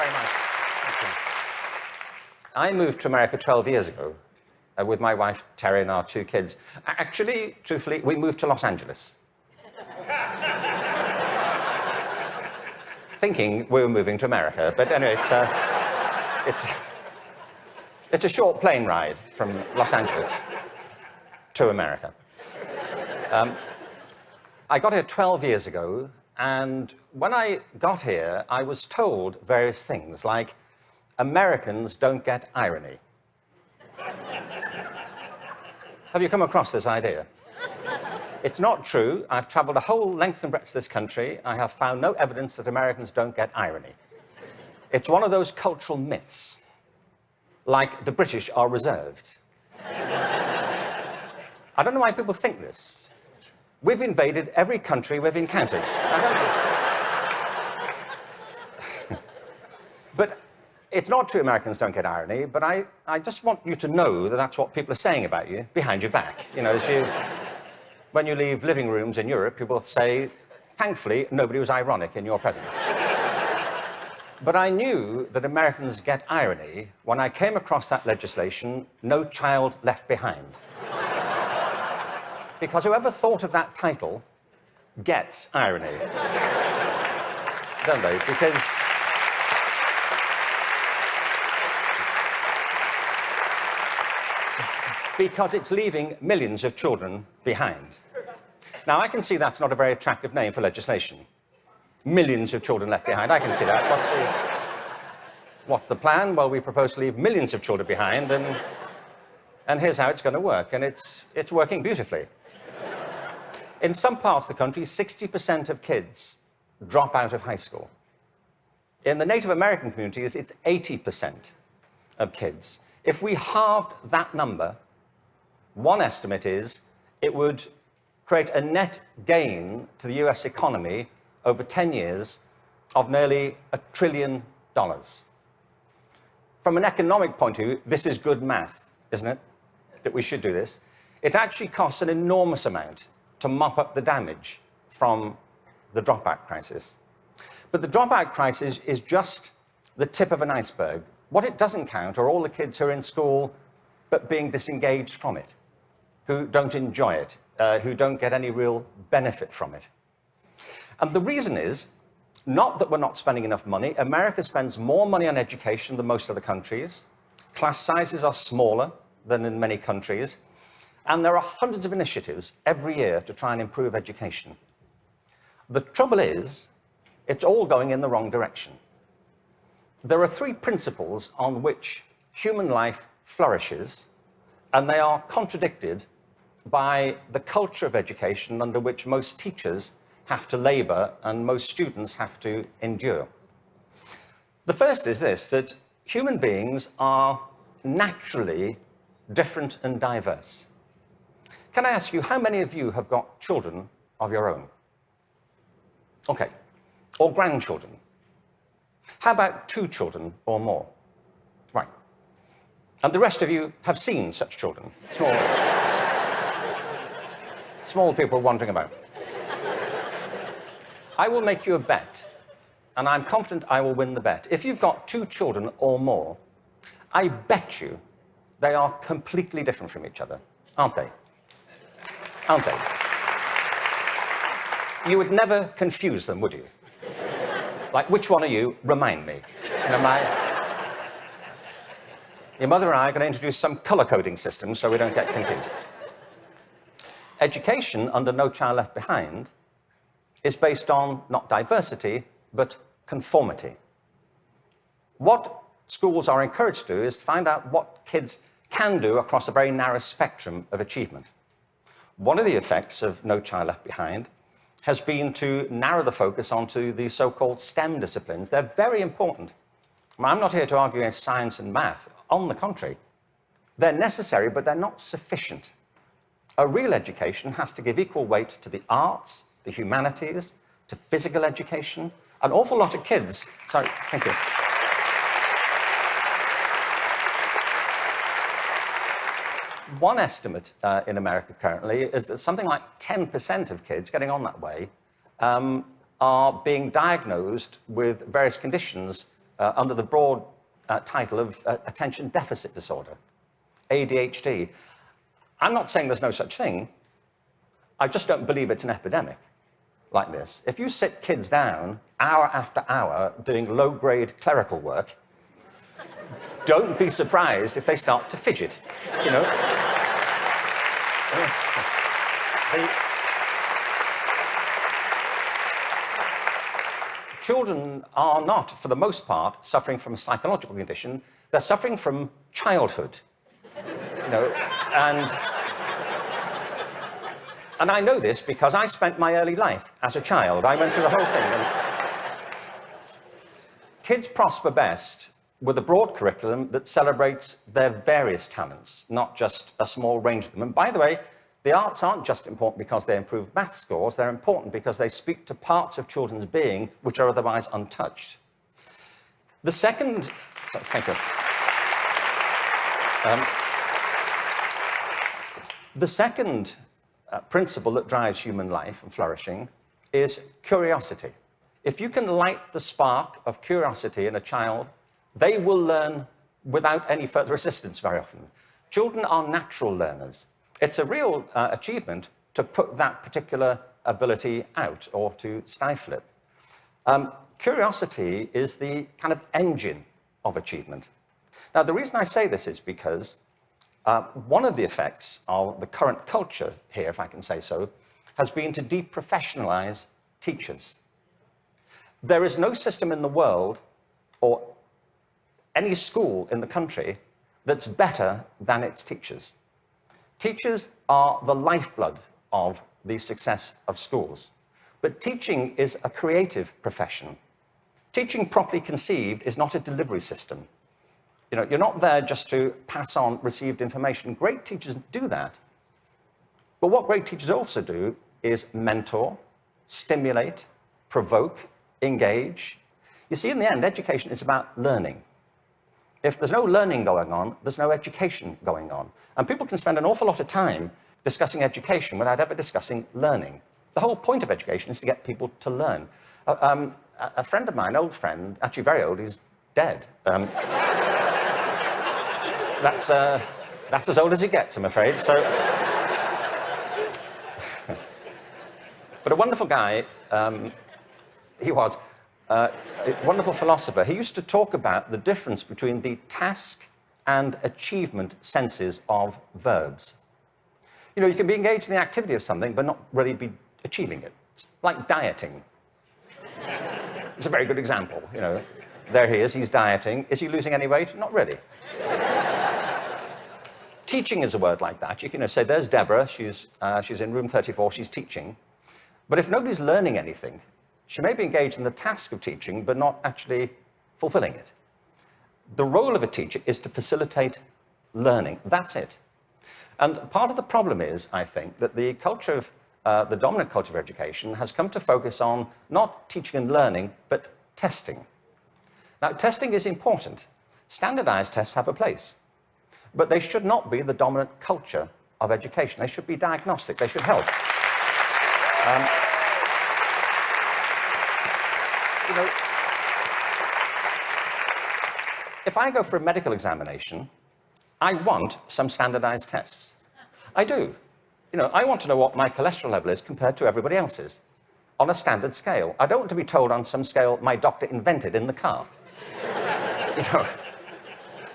very much. Thank you. I moved to America 12 years ago with my wife, Terry, and our 2 kids. Actually, truthfully, we moved to Los Angeles. Thinking we were moving to America, but anyway, it's a short plane ride from Los Angeles to America. I got here 12 years ago, and when I got here, I was told various things, like, Americans don't get irony. Have you come across this idea? It's not true. I've traveled a whole length and breadth of this country. I have found no evidence that Americans don't get irony. It's one of those cultural myths, like the British are reserved. I don't know why people think this. We've invaded every country we've encountered. But it's not true Americans don't get irony, but I just want you to know that that's what people are saying about you behind your back. You know, when you leave living rooms in Europe, people say, thankfully, nobody was ironic in your presence. But I knew that Americans get irony when I came across that legislation, No Child Left Behind. Because whoever thought of that title gets irony. Don't they? Because it's leaving millions of children behind. Now, I can see that's not a very attractive name for legislation. Millions of children left behind. I can see that. What's the plan? Well, we propose to leave millions of children behind, and here's how it's going to work. And it's working beautifully. In some parts of the country, 60% of kids drop out of high school. In the Native American communities, it's 80% of kids. If we halved that number, one estimate is it would create a net gain to the US economy over 10 years of nearly $1 trillion. From an economic point of view, this is good math, isn't it? That we should do this. It actually costs an enormous amount to mop up the damage from the dropout crisis. But the dropout crisis is just the tip of an iceberg. What it doesn't count are all the kids who are in school but being disengaged from it, who don't enjoy it, who don't get any real benefit from it. And the reason is not that we're not spending enough money. America spends more money on education than most other countries. Class sizes are smaller than in many countries. And there are hundreds of initiatives every year to try and improve education. The trouble is, it's all going in the wrong direction. There are 3 principles on which human life flourishes, and they are contradicted by the culture of education under which most teachers have to labor and most students have to endure. The first is this, that human beings are naturally different and diverse. Can I ask you, how many of you have got children of your own? Okay. Or grandchildren? How about 2 children or more? Right. And the rest of you have seen such children? Small people wandering about. I will make you a bet, and I'm confident I will win the bet. If you've got 2 children or more, I bet you they are completely different from each other, aren't they? Aren't they? You would never confuse them, would you? Like, which one are you? Remind me. Your mother and I are going to introduce some color-coding system so we don't get confused. Education under No Child Left Behind is based on not diversity, but conformity. What schools are encouraged to do is to find out what kids can do across a very narrow spectrum of achievement. One of the effects of No Child Left Behind has been to narrow the focus onto the so-called STEM disciplines. They're very important. I'm not here to argue against science and math. On the contrary, they're necessary, but they're not sufficient. A real education has to give equal weight to the arts, the humanities, to physical education. An awful lot of kids... Sorry, thank you. One estimate in America currently is that something like 10% of kids getting on that way are being diagnosed with various conditions under the broad title of attention deficit disorder, ADHD. I'm not saying there's no such thing. I just don't believe it's an epidemic like this. If you sit kids down hour after hour doing low-grade clerical work, don't be surprised if they start to fidget, you know. Children are not, for the most part, suffering from a psychological condition. They're suffering from childhood, you know, and I know this because I spent my early life as a child. I went through the whole thing. And kids prosper best with a broad curriculum that celebrates their various talents, not just a small range of them. And by the way, the arts aren't just important because they improve math scores, they're important because they speak to parts of children's being which are otherwise untouched. The second... Thank you. The second principle that drives human life and flourishing is curiosity. If you can light the spark of curiosity in a child, they will learn without any further assistance very often. Children are natural learners. It's a real achievement to put that particular ability out or to stifle it. Curiosity is the kind of engine of achievement. Now, the reason I say this is because one of the effects of the current culture here, if I can say so, has been to deprofessionalize teachers. There is no system in the world or any school in the country that's better than its teachers. Teachers are the lifeblood of the success of schools. But teaching is a creative profession. Teaching properly conceived is not a delivery system. You know, you're not there just to pass on received information. Great teachers do that. But what great teachers also do is mentor, stimulate, provoke, engage. You see, in the end, education is about learning. If there's no learning going on, there's no education going on. And people can spend an awful lot of time discussing education without ever discussing learning. The whole point of education is to get people to learn. A friend of mine, old friend, actually very old, he's dead. That's as old as it gets, I'm afraid. So, but a wonderful guy, he was. A wonderful philosopher. He used to talk about the difference between the task and achievement senses of verbs. You know, you can be engaged in the activity of something, but not really be achieving it. It's like dieting. It's a very good example, you know. There he is, he's dieting. Is he losing any weight? Not really. Teaching is a word like that. You can say, there's Deborah, she's in room 34, she's teaching. But if nobody's learning anything, she may be engaged in the task of teaching, but not actually fulfilling it. The role of a teacher is to facilitate learning. That's it. And part of the problem is, I think, that the culture of, the dominant culture of education has come to focus on not teaching and learning, but testing. Now, testing is important. Standardized tests have a place. But they should not be the dominant culture of education. They should be diagnostic. They should help. You know, if I go for a medical examination, I want some standardized tests. I do. You know, I want to know what my cholesterol level is compared to everybody else's on a standard scale. I don't want to be told on some scale my doctor invented in the car. You know,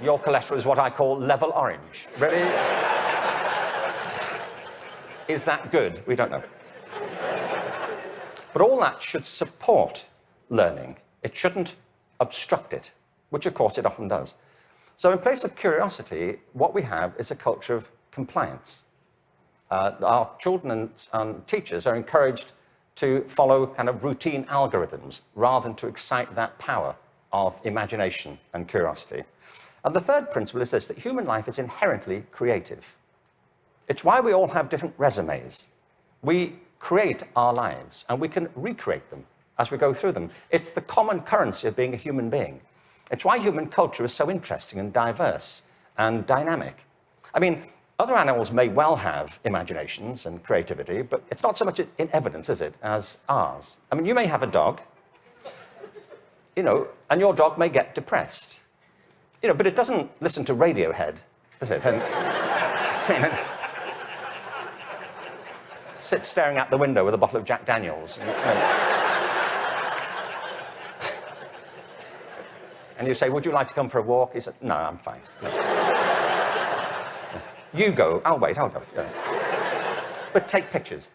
your cholesterol is what I call level orange. Really? Is that good? We don't know. But all that should support learning. It shouldn't obstruct it, which of course it often does. So in place of curiosity, what we have is a culture of compliance. Our children and teachers are encouraged to follow kind of routine algorithms rather than to excite that power of imagination and curiosity. And the third principle is this, that human life is inherently creative. It's why we all have different resumes. We create our lives and we can recreate them as we go through them. It's the common currency of being a human being. It's why human culture is so interesting and diverse and dynamic. I mean, other animals may well have imaginations and creativity, but it's not so much in evidence, is it, as ours. I mean, you may have a dog, you know, and your dog may get depressed. You know, but it doesn't listen to Radiohead, does it? And, sit staring out the window with a bottle of Jack Daniels. And you say, would you like to come for a walk? He said, no, I'm fine. No. You go. I'll wait, I'll go. Yeah. But take pictures.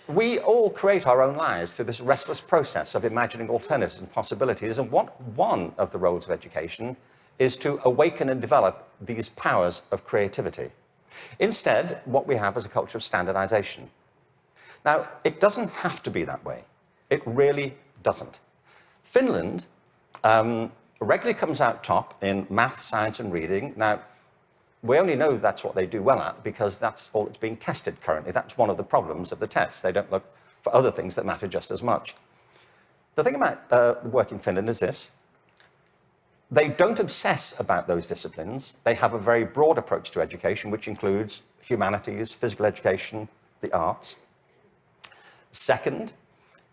We all create our own lives through this restless process of imagining alternatives and possibilities, and one of the roles of education is to awaken and develop these powers of creativity. Instead, what we have is a culture of standardization. Now, it doesn't have to be that way. It really doesn't. Finland regularly comes out top in math, science, and reading. Now, we only know that's what they do well at because that's all that's being tested currently. That's one of the problems of the tests. They don't look for other things that matter just as much. The thing about the work in Finland is this. They don't obsess about those disciplines. They have a very broad approach to education, which includes humanities, physical education, the arts. Second,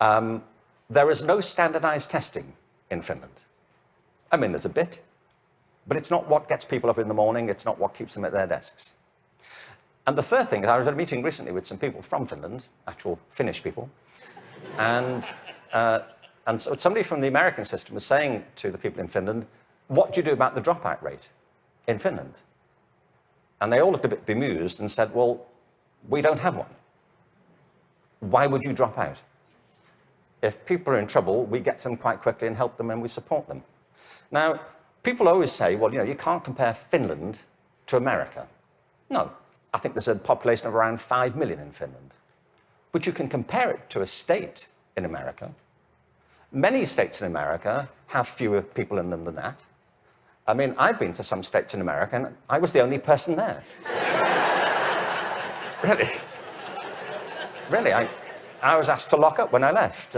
there is no standardized testing in Finland. I mean, there's a bit, but it's not what gets people up in the morning. It's not what keeps them at their desks. And the third thing is, I was at a meeting recently with some people from Finland, actual Finnish people, and so somebody from the American system was saying to the people in Finland, what do you do about the dropout rate in Finland? And they all looked a bit bemused and said, well, we don't have one. Why would you drop out? If people are in trouble, we get them quite quickly and help them and we support them. Now, people always say, well, you know, you can't compare Finland to America. No, I think there's a population of around 5 million in Finland. But you can compare it to a state in America. Many states in America have fewer people in them than that. I mean, I've been to some states in America, and I was the only person there. Really. Really, I was asked to lock up when I left.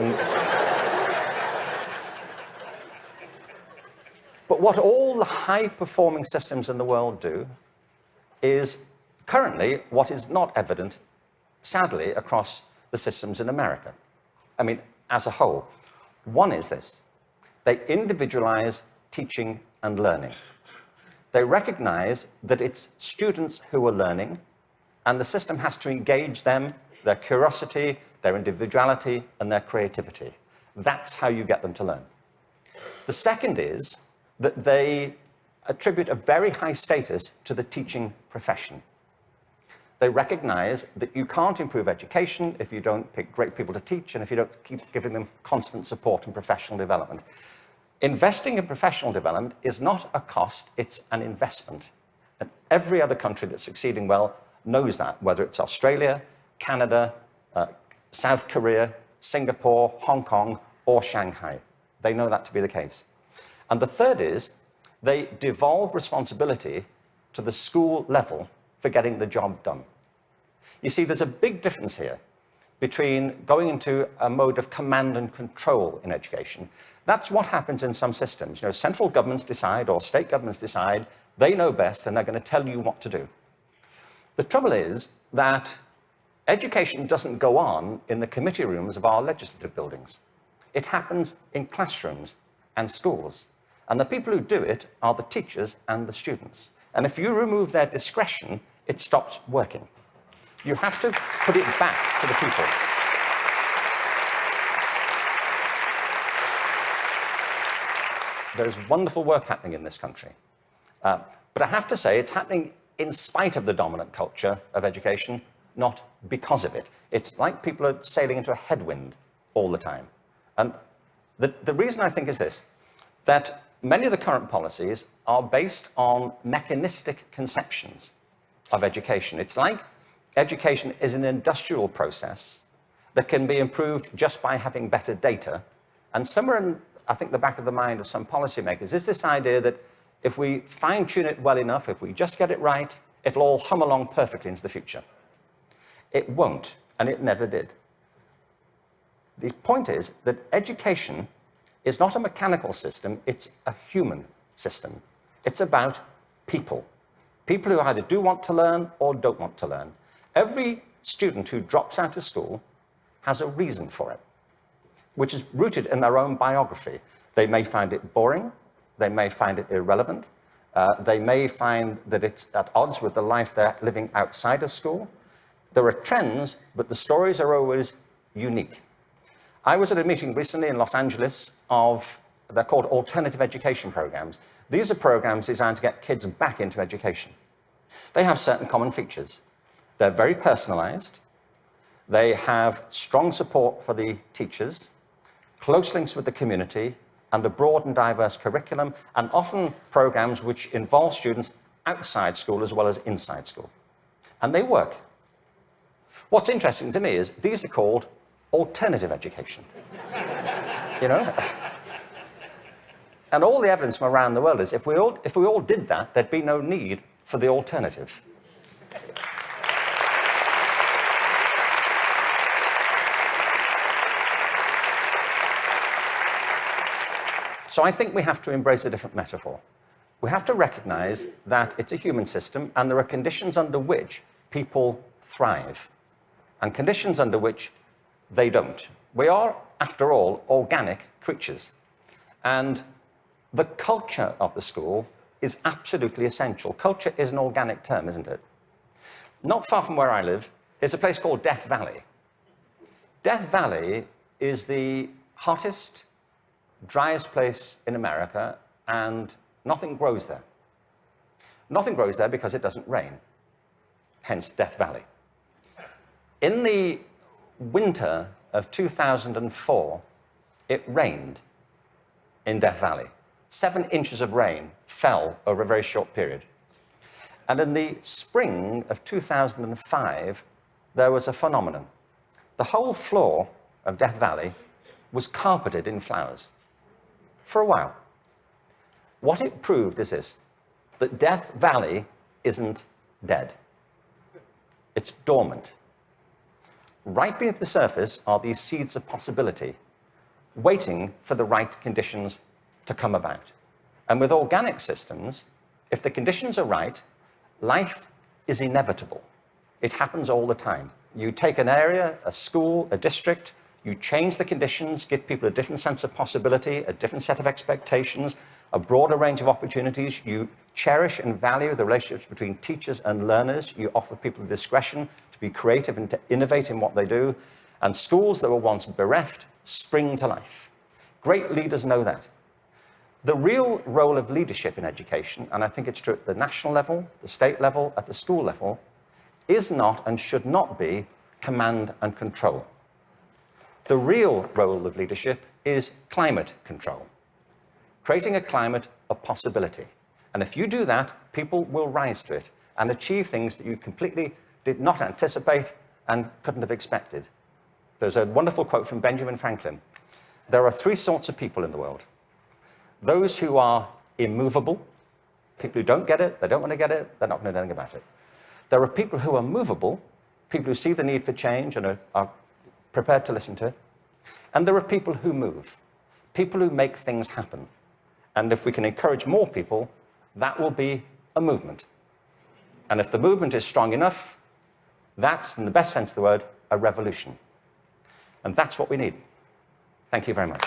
But what all the high-performing systems in the world do is currently what is not evident, sadly, across the systems in America. I mean, as a whole. One is this. They individualize teaching and learning. They recognize that it's students who are learning, and the system has to engage them, their curiosity, their individuality, and their creativity. That's how you get them to learn. The second is that they attribute a very high status to the teaching profession. They recognize that you can't improve education if you don't pick great people to teach and if you don't keep giving them constant support and professional development. Investing in professional development is not a cost, it's an investment. And every other country that's succeeding well knows that, whether it's Australia, Canada, South Korea, Singapore, Hong Kong, or Shanghai. They know that to be the case. And the third is they devolve responsibility to the school level for getting the job done. You see, there's a big difference here between going into a mode of command and control in education. That's what happens in some systems. You know, central governments decide or state governments decide, they know best and they're going to tell you what to do. The trouble is that education doesn't go on in the committee rooms of our legislative buildings. It happens in classrooms and schools. And the people who do it are the teachers and the students. And if you remove their discretion, it stops working. You have to put it back to the people. There's wonderful work happening in this country. But I have to say, it's happening in spite of the dominant culture of education, not because of it. It's like people are sailing into a headwind all the time. And the reason I think is this, that many of the current policies are based on mechanistic conceptions of education. It's like education is an industrial process that can be improved just by having better data. And somewhere in, I think, the back of the mind of some policymakers is this idea that if we fine-tune it well enough, if we just get it right, it'll all hum along perfectly into the future. It won't, and it never did. The point is that education is not a mechanical system, it's a human system. It's about people. People who either do want to learn or don't want to learn. Every student who drops out of school has a reason for it. which is rooted in their own biography. They may find it boring, they may find it irrelevant, they may find that it's at odds with the life they're living outside of school. There are trends, but the stories are always unique. I was at a meeting recently in Los Angeles they're called alternative education programs. These are programs designed to get kids back into education. They have certain common features. They're very personalized. They have strong support for the teachers, close links with the community, and a broad and diverse curriculum, and often programs which involve students outside school as well as inside school. And they work. What's interesting to me is these are called alternative education. You know? And all the evidence from around the world is if we all did that, there'd be no need for the alternative. So I think we have to embrace a different metaphor. We have to recognize that it's a human system and there are conditions under which people thrive and conditions under which they don't. We are, after all, organic creatures. And the culture of the school is absolutely essential. Culture is an organic term, isn't it? Not far from where I live is a place called Death Valley. Death Valley is the hottest, driest place in America, and nothing grows there. Nothing grows there because it doesn't rain, hence Death Valley. In the winter of 2004, it rained in Death Valley. 7 inches of rain fell over a very short period. And in the spring of 2005, there was a phenomenon. The whole floor of Death Valley was carpeted in flowers for a while. What it proved is this, that Death Valley isn't dead. It's dormant. Right beneath the surface are these seeds of possibility, waiting for the right conditions to come about. And with organic systems, if the conditions are right, life is inevitable. It happens all the time. You take an area, a school, a district, you change the conditions, give people a different sense of possibility, a different set of expectations, a broader range of opportunities. You cherish and value the relationships between teachers and learners. You offer people discretion to be creative and to innovate in what they do. And schools that were once bereft spring to life. Great leaders know that. The real role of leadership in education, and I think it's true at the national level, the state level, at the school level, is not and should not be command and control. The real role of leadership is climate control, creating a climate of possibility. And if you do that, people will rise to it and achieve things that you completely did not anticipate and couldn't have expected. There's a wonderful quote from Benjamin Franklin. There are 3 sorts of people in the world. Those who are immovable, people who don't get it, they don't want to get it, they're not going to do anything about it. There are people who are movable, people who see the need for change and are prepared to listen to it. And there are people who move, people who make things happen. And if we can encourage more people, that will be a movement. And if the movement is strong enough, that's, in the best sense of the word, a revolution. And that's what we need. Thank you very much.